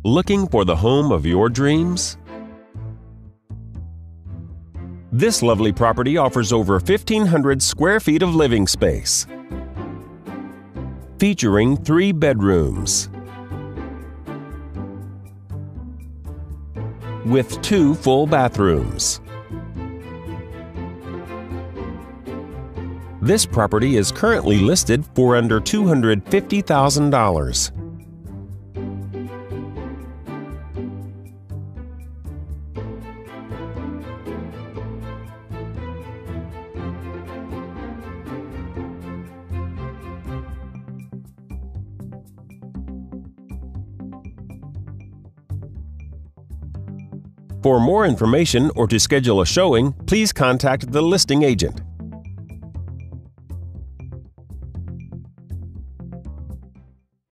Looking for the home of your dreams? This lovely property offers over 1,500 square feet of living space, featuring 3 bedrooms with 2 full bathrooms. This property is currently listed for under $250,000. For more information or to schedule a showing, please contact the listing agent.